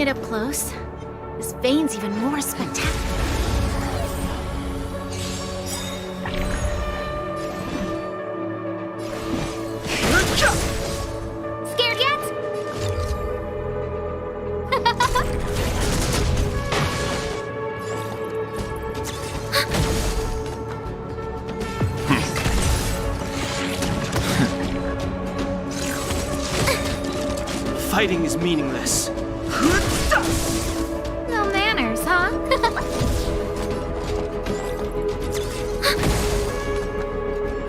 Seeing it up close, this vein's even more spectacular. Scared yet? Fighting is meaningless. No manners, huh?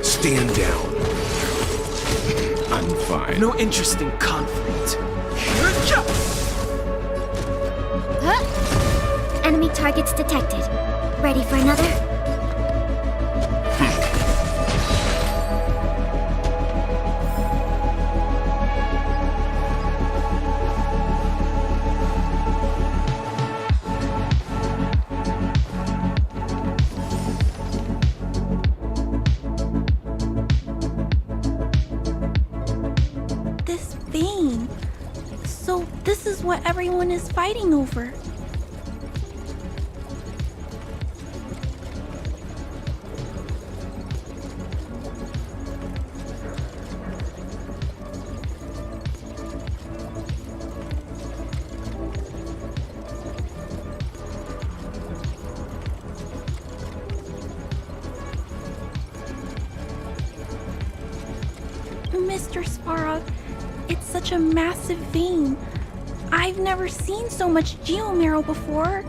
Stand down. I'm fine. No interest in conflict. Enemy targets detected. Ready for another? This vein. So this is what everyone is fighting over. Mr. Svarog, it's such a massive vein. I've never seen so much geomarrow before.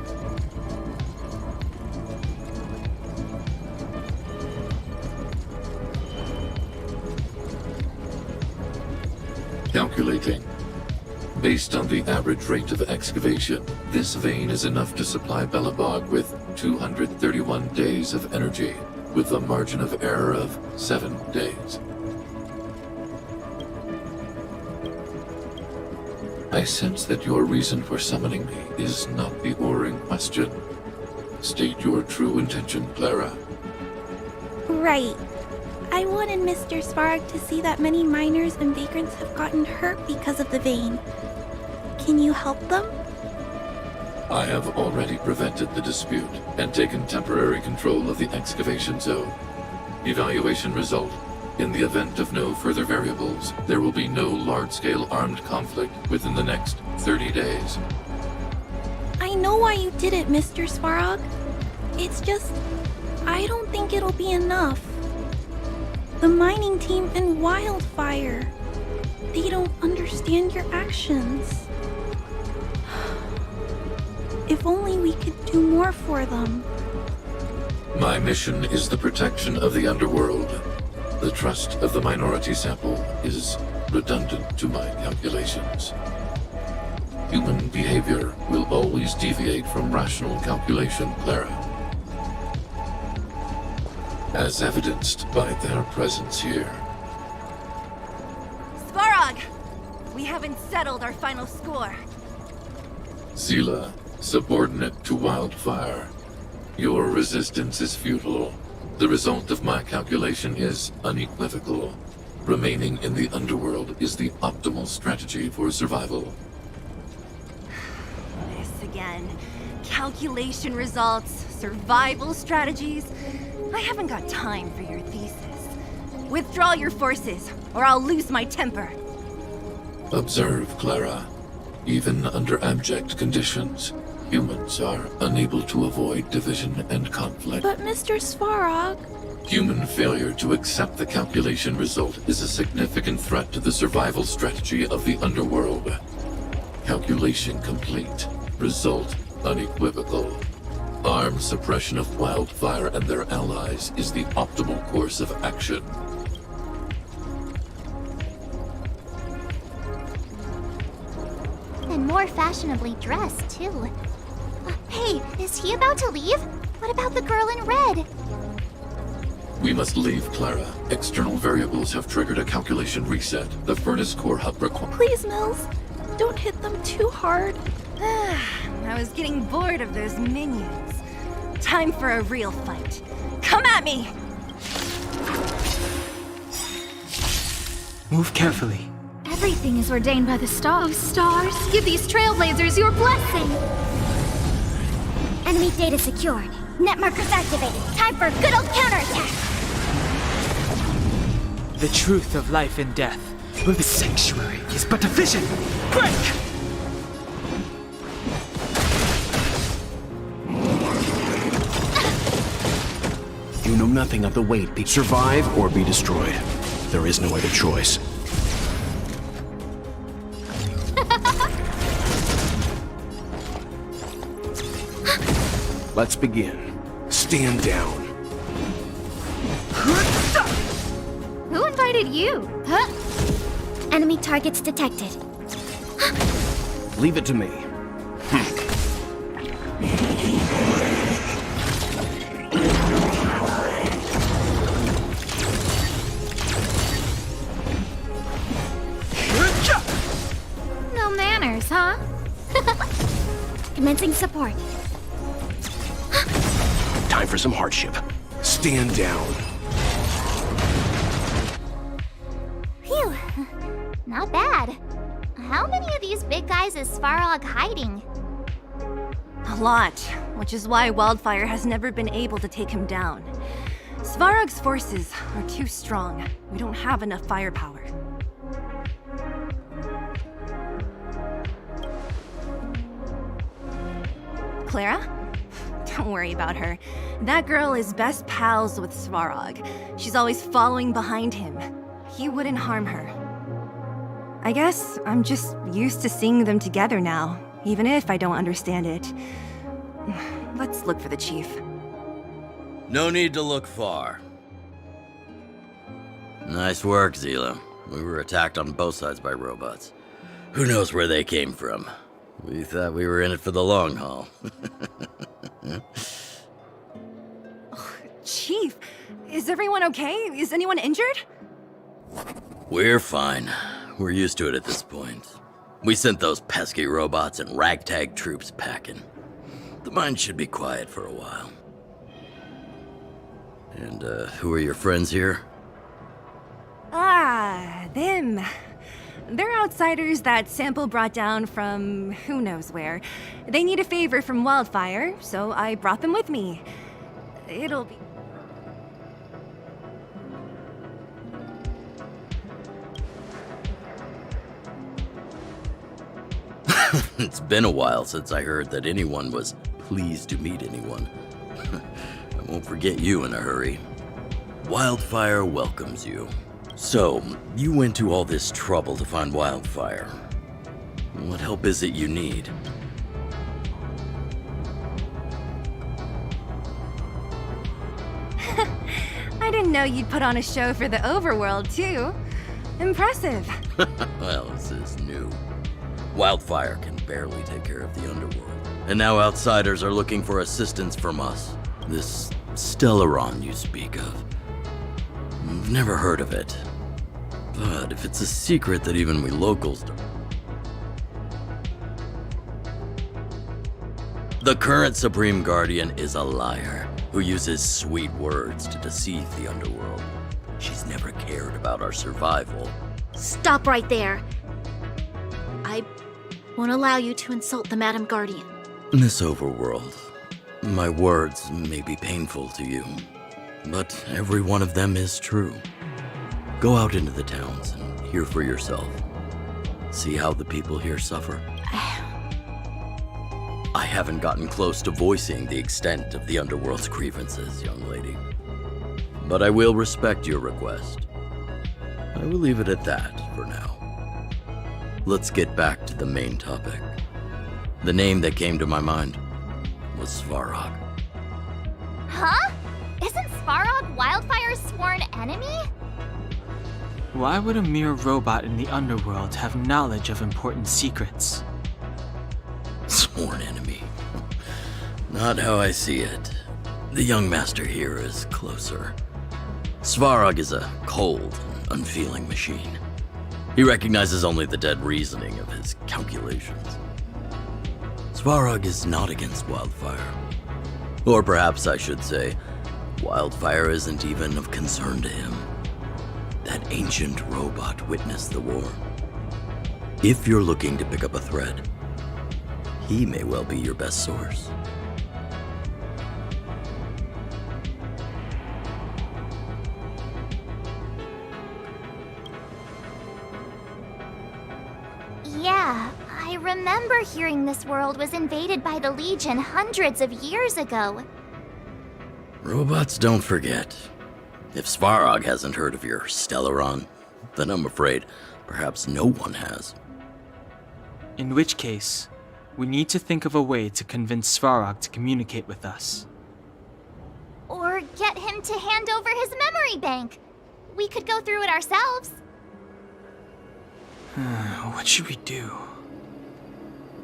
Calculating. Based on the average rate of excavation, this vein is enough to supply Belobog with 231 days of energy, with a margin of error of 7 days. I sense that your reason for summoning me is not the ore in question. State your true intention, Clara. Right. I wanted Mr. Svarog to see that many miners and vagrants have gotten hurt because of the vein. Can you help them? I have already prevented the dispute and taken temporary control of the excavation zone. Evaluation result. In the event of no further variables, there will be no large-scale armed conflict within the next 30 days. I know why you did it, Mr. Svarog. It's just, I don't think it'll be enough. The mining team and Wildfire, they don't understand your actions. If only we could do more for them. My mission is the protection of the underworld. The trust of the minority sample is redundant to my calculations. Human behavior will always deviate from rational calculation, Clara. As evidenced by their presence here. Svarog! We haven't settled our final score. Zila, subordinate to Wildfire. Your resistance is futile. The result of my calculation is unequivocal. Remaining in the underworld is the optimal strategy for survival. This again. Calculation results, survival strategies. I haven't got time for your thesis. Withdraw your forces, or I'll lose my temper. Observe, Clara. Even under abject conditions, humans are unable to avoid division and conflict. But Mr. Svarog... Human failure to accept the calculation result is a significant threat to the survival strategy of the underworld. Calculation complete. Result unequivocal. Armed suppression of Wildfire and their allies is the optimal course of action. And more fashionably dressed, too. Hey, is he about to leave? What about the girl in red? We must leave, Clara. External variables have triggered a calculation reset. The furnace core hub requires... Please, Mills. Don't hit them too hard. I was getting bored of those minions. Time for a real fight. Come at me! Move carefully. Everything is ordained by the stars. Oh, stars, give these trailblazers your blessing! Enemy data secured. Net markers activated. Time for a good old counterattack. The truth of life and death. Well, the sanctuary is but a vision. Break! You know nothing of the weight. Survive or be destroyed. There is no other choice. Let's begin. Stand down. Who invited you? Huh? Enemy targets detected. Leave it to me. No manners, huh? Commencing support. Time for some hardship. Stand down. Phew. Not bad. How many of these big guys is Svarog hiding? A lot, which is why Wildfire has never been able to take him down. Svarog's forces are too strong. We don't have enough firepower. Clara? Don't worry about her. That girl is best pals with Svarog. She's always following behind him. He wouldn't harm her. I guess I'm just used to seeing them together now, even if I don't understand it. Let's look for the chief. No need to look far. Nice work, Zila. We were attacked on both sides by robots. Who knows where they came from? We thought we were in it for the long haul. Chief, is everyone okay? Is anyone injured? We're fine. We're used to it at this point. We sent those pesky robots and ragtag troops packing. The mine should be quiet for a while. And, who are your friends here? Ah, them. They're outsiders that Sample brought down from who knows where. They need a favor from Wildfire, so I brought them with me. It'll be... It's been a while since I heard that anyone was pleased to meet anyone. I won't forget you in a hurry. Wildfire welcomes you. So, you went to all this trouble to find Wildfire. What help is it you need? I didn't know you'd put on a show for the overworld, too. Impressive. Well, this is new. Wildfire can barely take care of the underworld. And now outsiders are looking for assistance from us. This Stellaron you speak of. I've never heard of it. But if it's a secret that even we locals don't... The current Supreme Guardian is a liar who uses sweet words to deceive the underworld. She's never cared about our survival. Stop right there. I won't allow you to insult the Madam Guardian. In this overworld, my words may be painful to you, but every one of them is true. Go out into the towns and hear for yourself. See how the people here suffer. I haven't gotten close to voicing the extent of the underworld's grievances, young lady. But I will respect your request. I will leave it at that for now. Let's get back to the main topic. The name that came to my mind was Svarog. Huh? Isn't Svarog Wildfire's sworn enemy? Why would a mere robot in the underworld have knowledge of important secrets? Sworn enemy. Not how I see it. The young master here is closer. Svarog is a cold, unfeeling machine. He recognizes only the dead reasoning of his calculations. Svarog is not against Wildfire. Or perhaps I should say, Wildfire isn't even of concern to him. That ancient robot witnessed the war. If you're looking to pick up a thread, he may well be your best source. Yeah, I remember hearing this world was invaded by the Legion hundreds of years ago. Robots don't forget. If Svarog hasn't heard of your Stellaron, then I'm afraid perhaps no one has. In which case, we need to think of a way to convince Svarog to communicate with us. Or get him to hand over his memory bank. We could go through it ourselves. What should we do?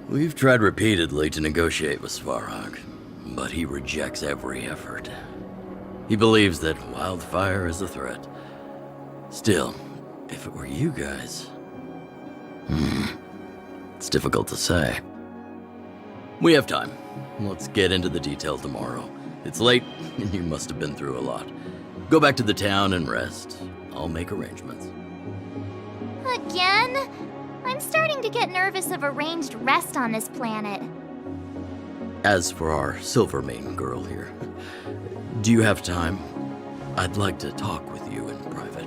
We've tried repeatedly to negotiate with Svarog, but he rejects every effort. He believes that wildfire is a threat. Still, if it were you guys... it's difficult to say. We have time. Let's get into the details tomorrow. It's late, and you must have been through a lot. Go back to the town and rest. I'll make arrangements. Again? I'm starting to get nervous of arranged rest on this planet. As for our Silvermane girl here, do you have time? I'd like to talk with you in private.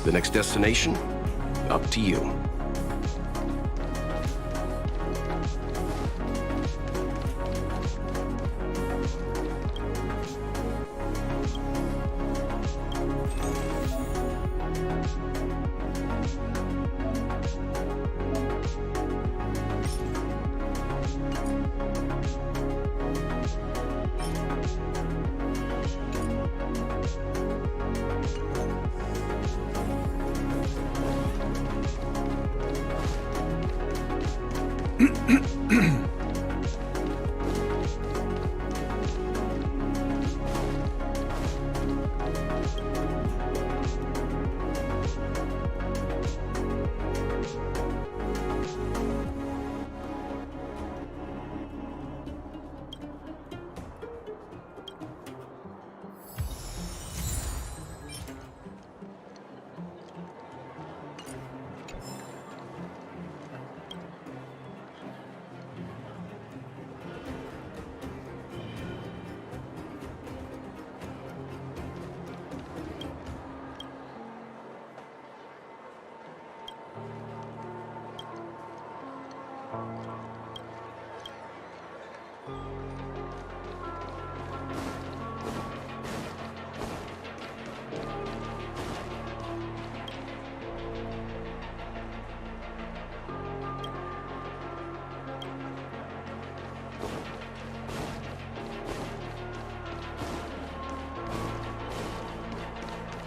The next destination? Up to you.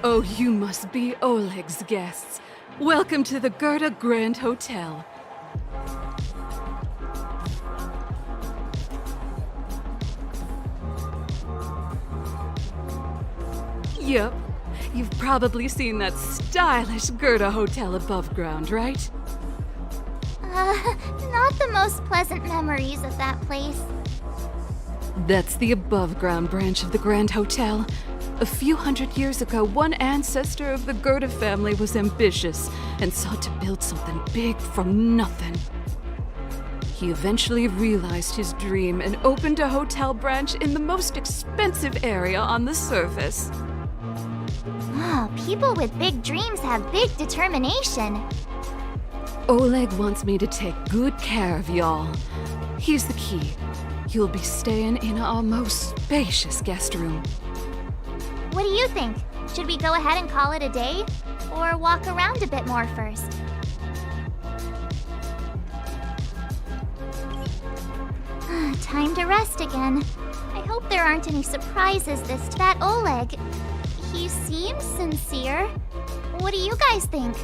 Oh, you must be Oleg's guests. Welcome to the Gerda Grand Hotel. Yep. You've probably seen that stylish Gerda Hotel above ground, right? Not the most pleasant memories of that place. That's the above-ground branch of the Grand Hotel. A few hundred years ago, one ancestor of the Gerda family was ambitious and sought to build something big from nothing. He eventually realized his dream and opened a hotel branch in the most expensive area on the surface. Oh, people with big dreams have big determination. Oleg wants me to take good care of y'all. Here's the key. You'll be staying in our most spacious guest room. What do you think? Should we go ahead and call it a day? Or walk around a bit more first? Time to rest again. I hope there aren't any surprises this to that Oleg. He seems sincere. What do you guys think?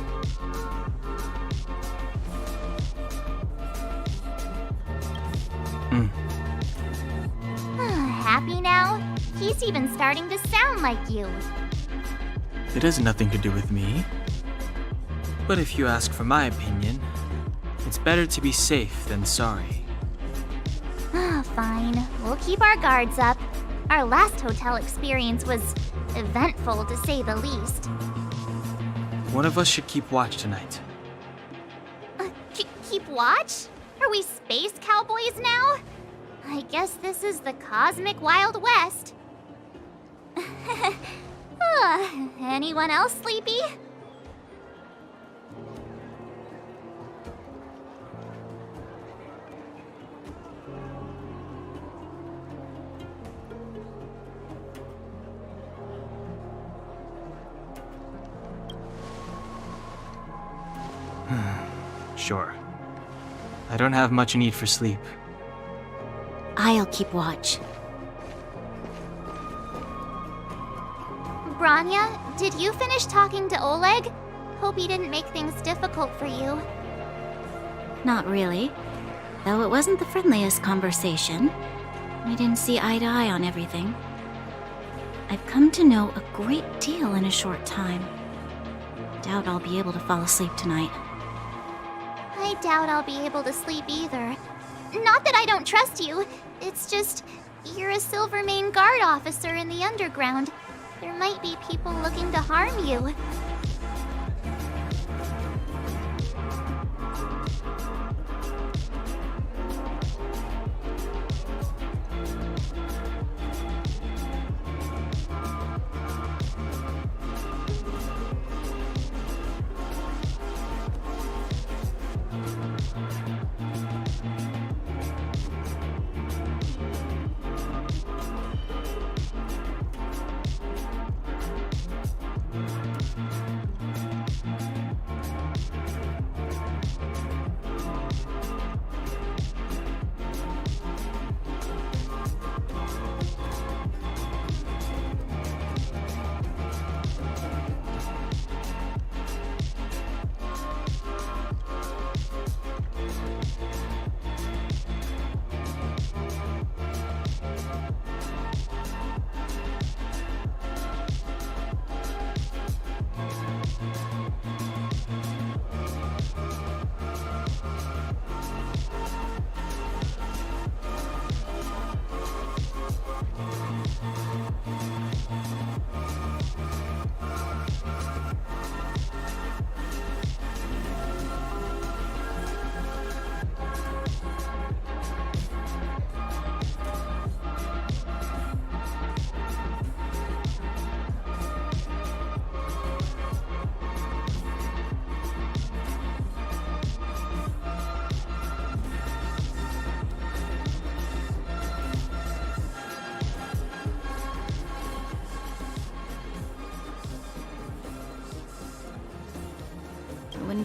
Happy now? He's even starting to sound like you. It has nothing to do with me. But if you ask for my opinion, it's better to be safe than sorry. Fine. We'll keep our guards up. Our last hotel experience was eventful, to say the least. One of us should keep watch tonight. Keep watch? Are we space cowboys now? I guess this is the cosmic Wild West. Anyone else sleepy? Sure. I don't have much need for sleep. I'll keep watch. Branya, did you finish talking to Oleg? Hope he didn't make things difficult for you. Not really. Though it wasn't the friendliest conversation. We didn't see eye to eye on everything. I've come to know a great deal in a short time. Doubt I'll be able to fall asleep tonight. I doubt I'll be able to sleep either. Not that I don't trust you. It's just, you're a Silvermane Guard officer in the underground. There might be people looking to harm you.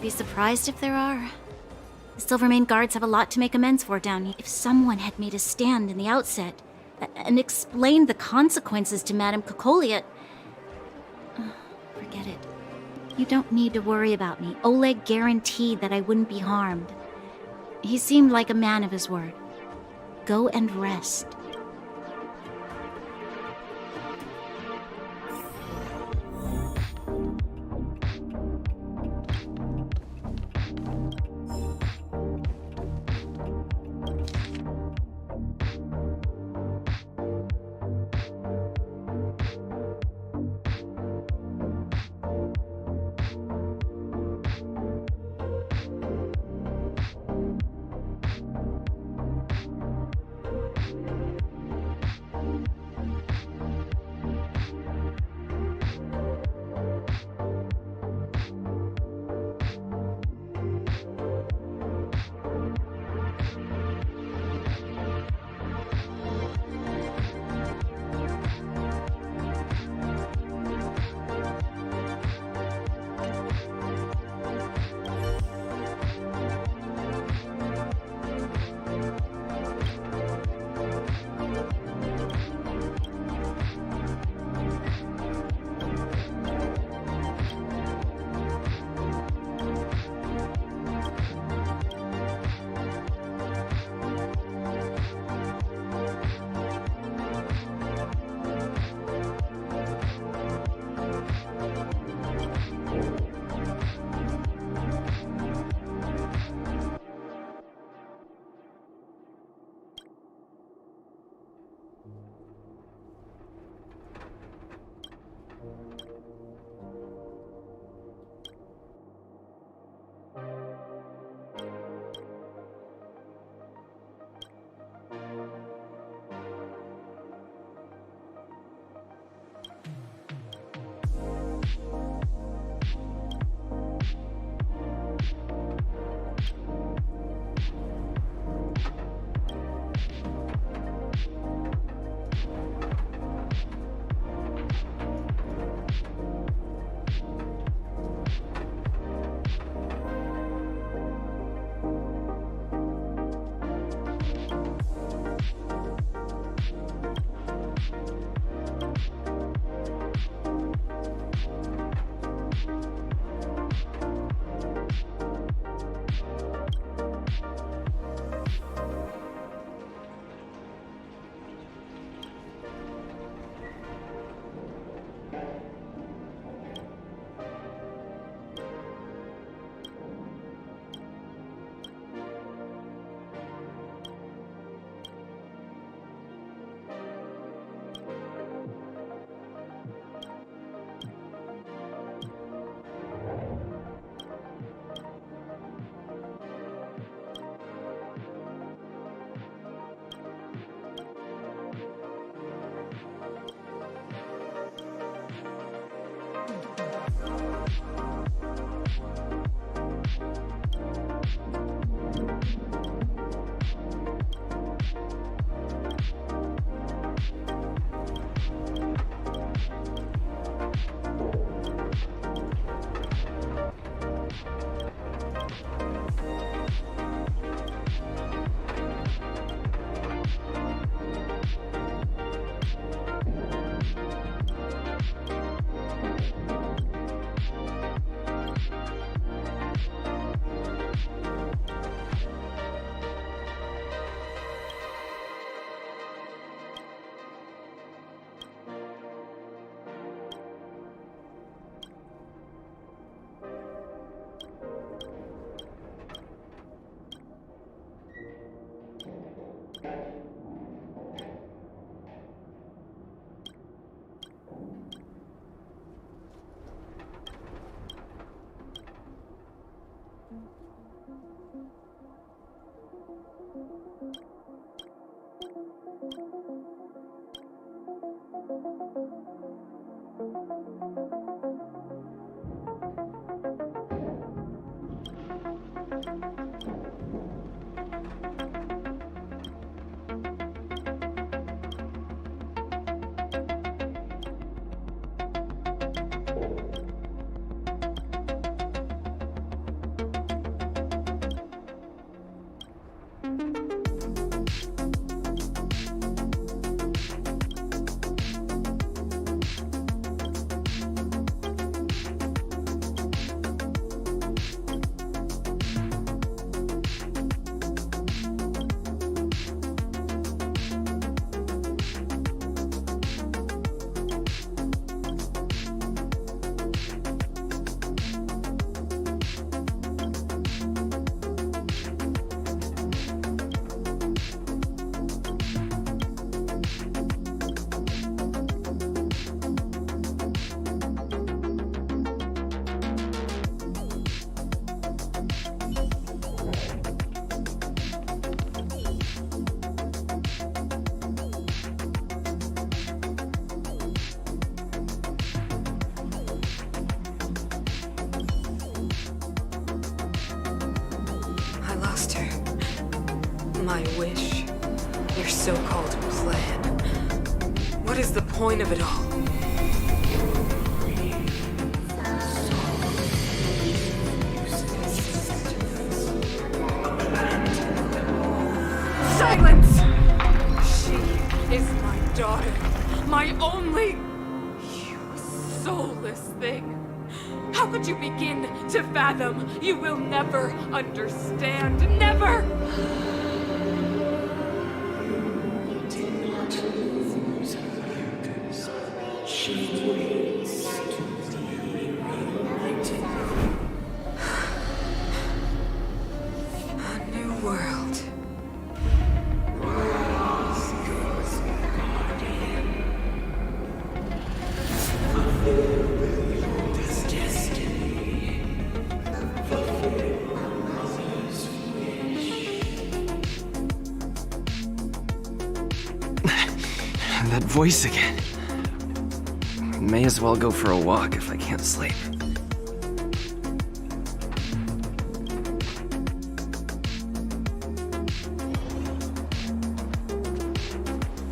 be surprised if there are. The Silvermane Guards have a lot to make amends for down here. If someone had made a stand in the outset and explained the consequences to Madame Cocolia... Forget it. You don't need to worry about me. Oleg guaranteed that I wouldn't be harmed. He seemed like a man of his word. Go and rest. My wish. Your so-called plan. What is the point of it all? Silence! She is my daughter. My only... You soulless thing. How could you begin to fathom? You will never understand. Never! A new world. That voice again. May as well go for a walk if I can't sleep.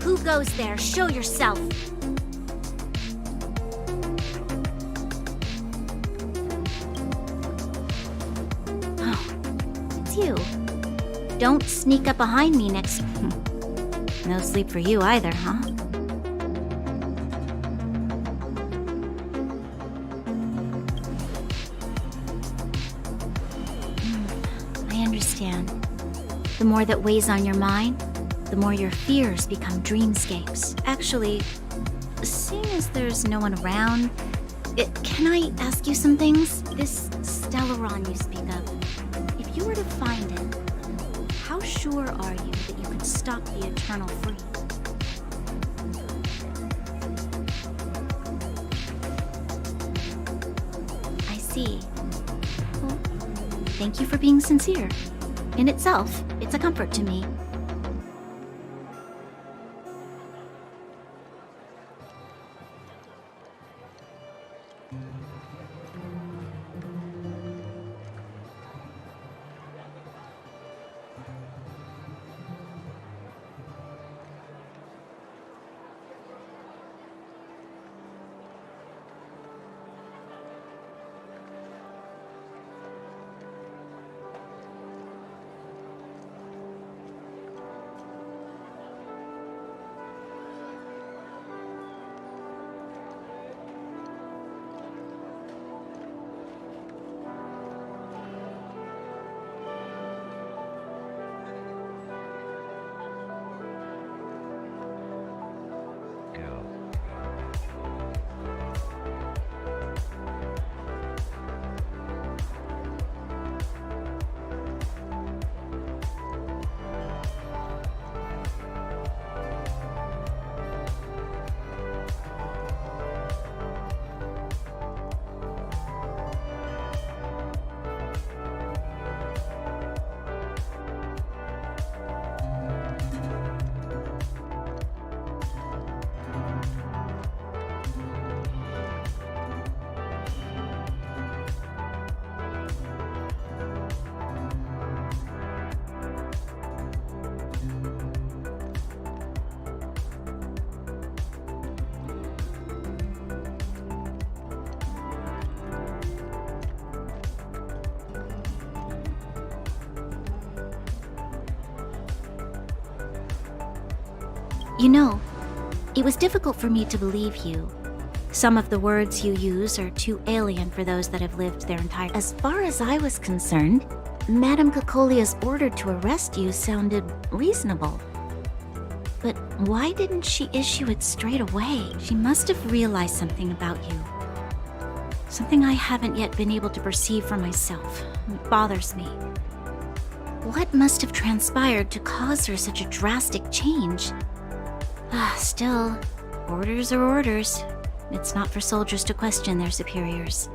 Who goes there? Show yourself. Oh, it's you. Don't sneak up behind me next... No sleep for you either, huh? I understand. The more that weighs on your mind, the more your fears become dreamscapes. Actually, seeing as there's no one around, can I ask you some things? This Stellaron you speak of, if you were to find it, how sure are you that you could stop the Eternal free? I see. Well, thank you for being sincere. In itself, it's a comfort to me. You know, it was difficult for me to believe you. Some of the words you use are too alien for those that have lived their entire... As far as I was concerned, Madame Cocolia's order to arrest you sounded reasonable. But why didn't she issue it straight away? She must have realized something about you. Something I haven't yet been able to perceive for myself. It bothers me. What must have transpired to cause her such a drastic change? Still, orders are orders. It's not for soldiers to question their superiors.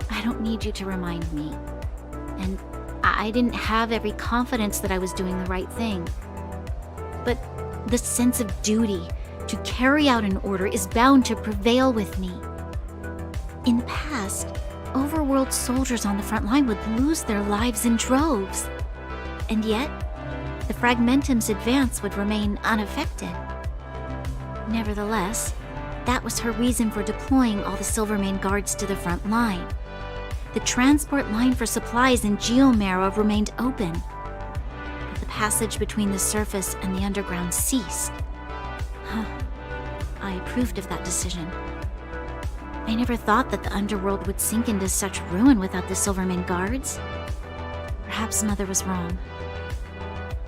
I don't need you to remind me. And I didn't have every confidence that I was doing the right thing. But the sense of duty to carry out an order is bound to prevail with me. In the past, passed, overworld soldiers on the front line would lose their lives in droves. And yet, the Fragmentum's advance would remain unaffected. Nevertheless, that was her reason for deploying all the Silvermane guards to the front line. The transport line for supplies in Geomera remained open, but the passage between the surface and the underground ceased. I approved of that decision. I never thought that the underworld would sink into such ruin without the Silvermane guards. Perhaps Mother was wrong.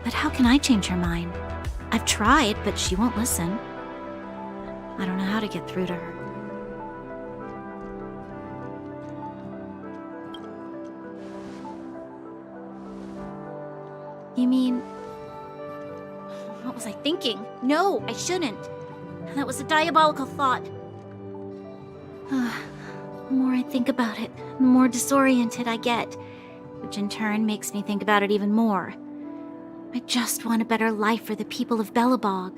But how can I change her mind? I've tried, but she won't listen. I don't know how to get through to her. You mean... What was I thinking? No, I shouldn't. That was a diabolical thought. The more I think about it, the more disoriented I get, which in turn makes me think about it even more. I just want a better life for the people of Belobog.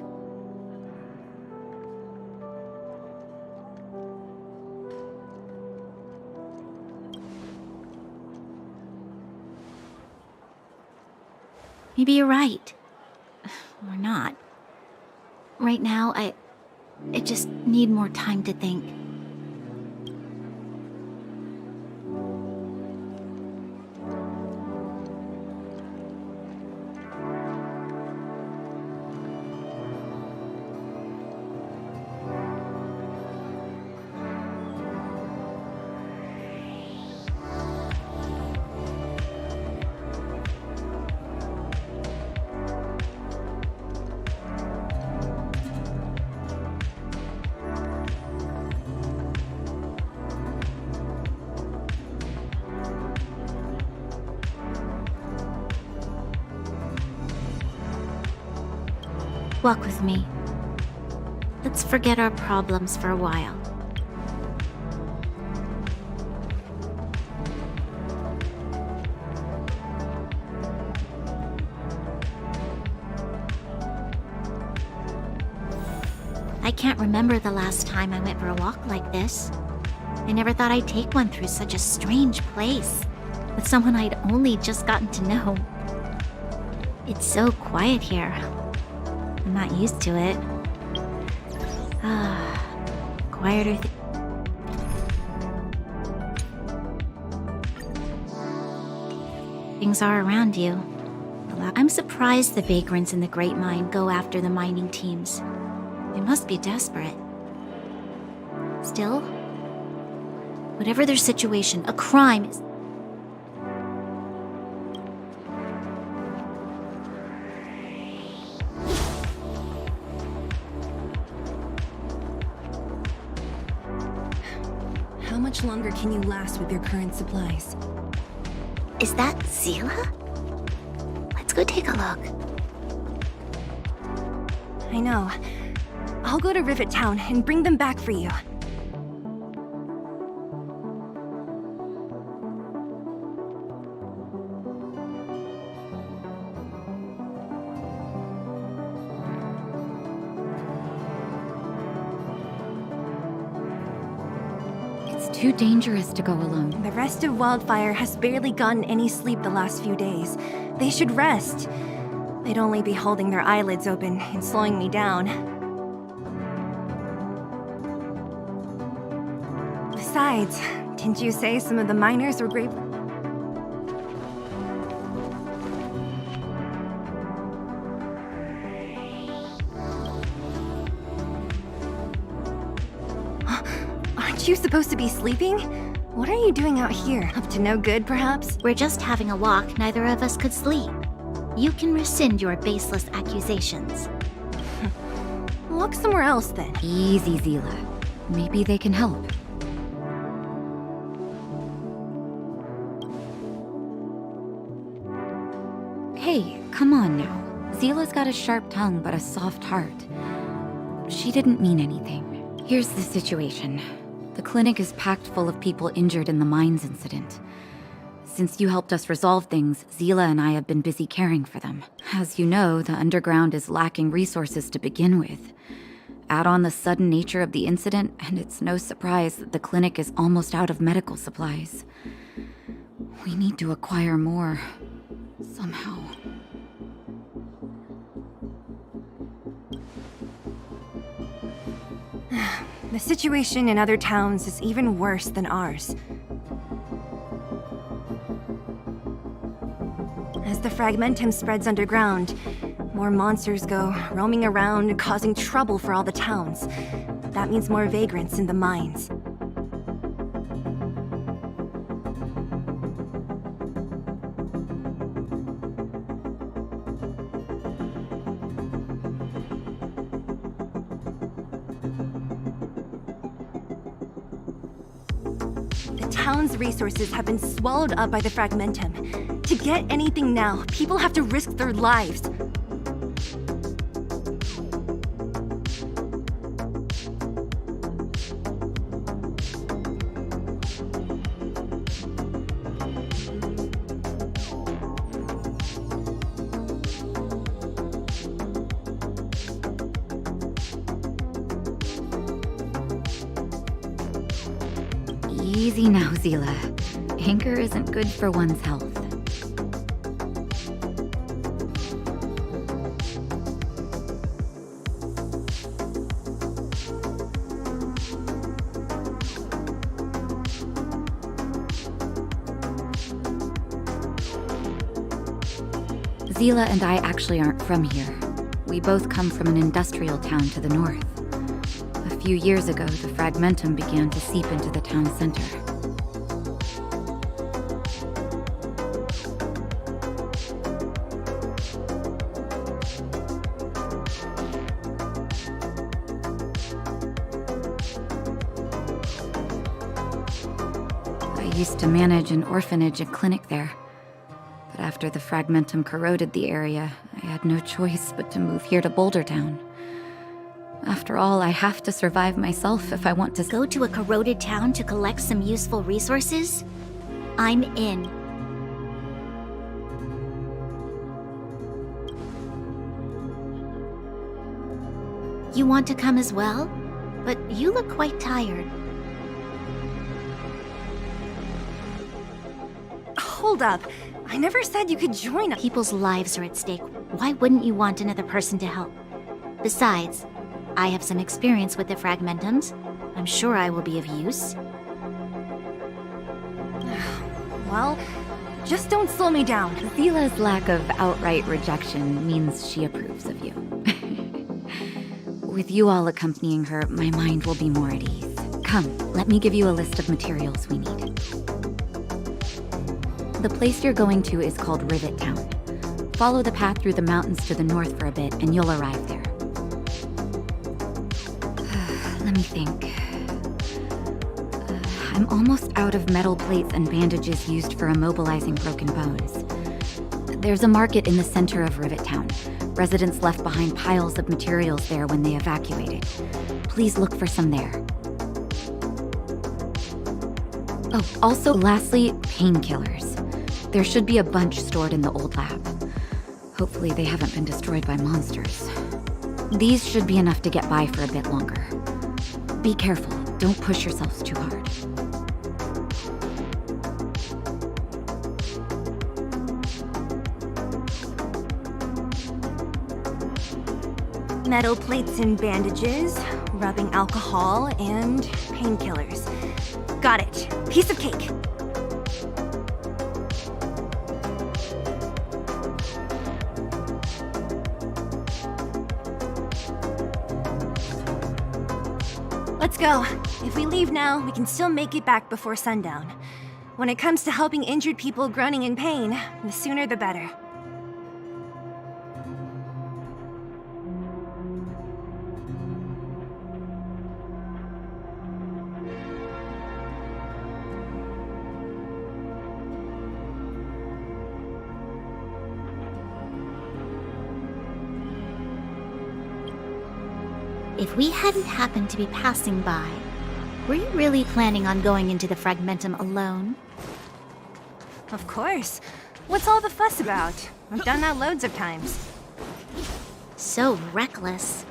Maybe you're right. Or not. Right now, I just need more time to think. Walk with me. Let's forget our problems for a while. I can't remember the last time I went for a walk like this. I never thought I'd take one through such a strange place, with someone I'd only just gotten to know. It's so quiet here. I'm not used to it. Quieter things are around you. I'm surprised the vagrants in the Great Mine go after the mining teams. They must be desperate. Still, whatever their situation, a crime is... How much longer can you last with your current supplies? Is that Zila? Let's go take a look. I know. I'll go to Rivet Town and bring them back for you. It's too dangerous to go alone. The rest of Wildfire has barely gotten any sleep the last few days. They should rest. They'd only be holding their eyelids open and slowing me down. Besides, didn't you say some of the miners were grave... Aren't you supposed to be sleeping? What are you doing out here? Up to no good, perhaps? We're just having a walk. Neither of us could sleep. You can rescind your baseless accusations. Look somewhere else, then. Easy, Zila. Maybe they can help. Hey, come on now. Zila's got a sharp tongue but a soft heart. She didn't mean anything. Here's the situation. The clinic is packed full of people injured in the mines incident. Since you helped us resolve things, Zila and I have been busy caring for them. As you know, the underground is lacking resources to begin with. Add on the sudden nature of the incident, and it's no surprise that the clinic is almost out of medical supplies. We need to acquire more. Somehow. The situation in other towns is even worse than ours. As the fragmentum spreads underground, more monsters go roaming around, causing trouble for all the towns. That means more vagrants in the mines. The town's resources have been swallowed up by the fragmentum. To get anything now, people have to risk their lives. Easy now, Zila. Anger isn't good for one's health. Zila and I actually aren't from here. We both come from an industrial town to the north. A few years ago, the fragmentum began to seep into the town center. I used to manage an orphanage and clinic there. But after the fragmentum corroded the area, I had no choice but to move here to Boulder Town. After all, I have to survive myself if I want to Go to a corroded town to collect some useful resources? I'm in. You want to come as well? But you look quite tired. Hold up. I never said you could join us. People's lives are at stake. Why wouldn't you want another person to help? Besides, I have some experience with the fragmentums. I'm sure I will be of use. Well, just don't slow me down. Zila's lack of outright rejection means she approves of you. With you all accompanying her, my mind will be more at ease. Come, let me give you a list of materials we need. The place you're going to is called Rivet Town. Follow the path through the mountains to the north for a bit, and you'll arrive there. Let me think. I'm almost out of metal plates and bandages used for immobilizing broken bones. There's a market in the center of Rivet Town. Residents left behind piles of materials there when they evacuated. Please look for some there. Oh, also, lastly, painkillers. There should be a bunch stored in the old lab. Hopefully they haven't been destroyed by monsters. These should be enough to get by for a bit longer. Be careful, don't push yourselves too hard. Metal plates and bandages, rubbing alcohol, and painkillers. Got it. Piece of cake. Let's go. If we leave now, we can still make it back before sundown. When it comes to helping injured people groaning in pain, the sooner the better. If we hadn't happened to be passing by, were you really planning on going into the fragmentum alone? Of course. What's all the fuss about? I've done that loads of times. So reckless.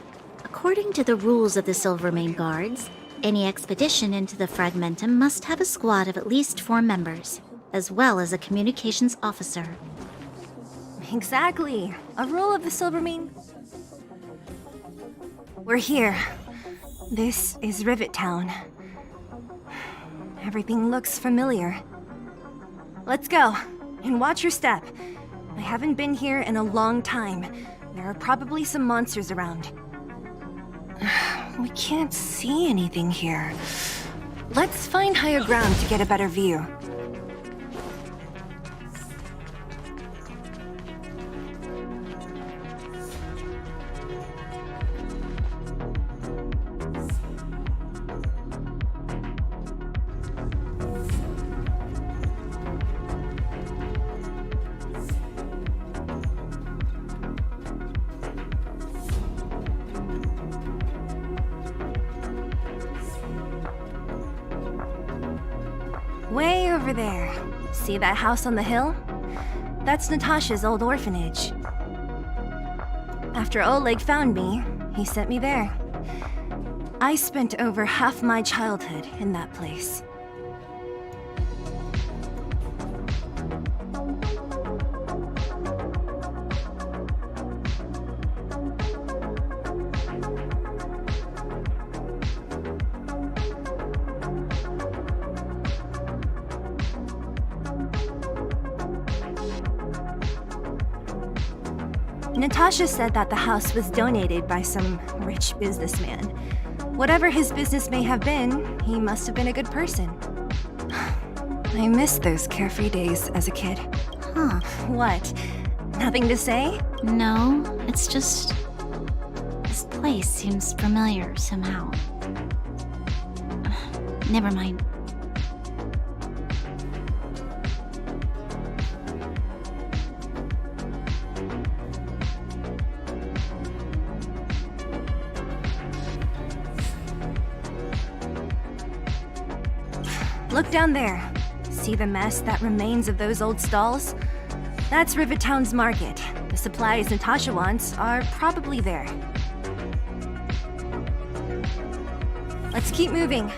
According to the rules of the Silvermane Guards, any expedition into the Fragmentum must have a squad of at least 4 members, as well as a communications officer. Exactly. A rule of the Silvermane. We're here. This is Rivet Town. Everything looks familiar. Let's go, and watch your step. I haven't been here in a long time. There are probably some monsters around. We can't see anything here. Let's find higher ground to get a better view. Way over there. See that house on the hill? That's Natasha's old orphanage. After Oleg found me, he sent me there. I spent over half my childhood in that place. Natasha said that the house was donated by some rich businessman. Whatever his business may have been, he must have been a good person. I miss those carefree days as a kid. Huh. What? Nothing to say? No, it's just... this place seems familiar somehow. Never mind. Look down there. See the mess that remains of those old stalls? That's Rivet Town's market. The supplies Natasha wants are probably there. Let's keep moving.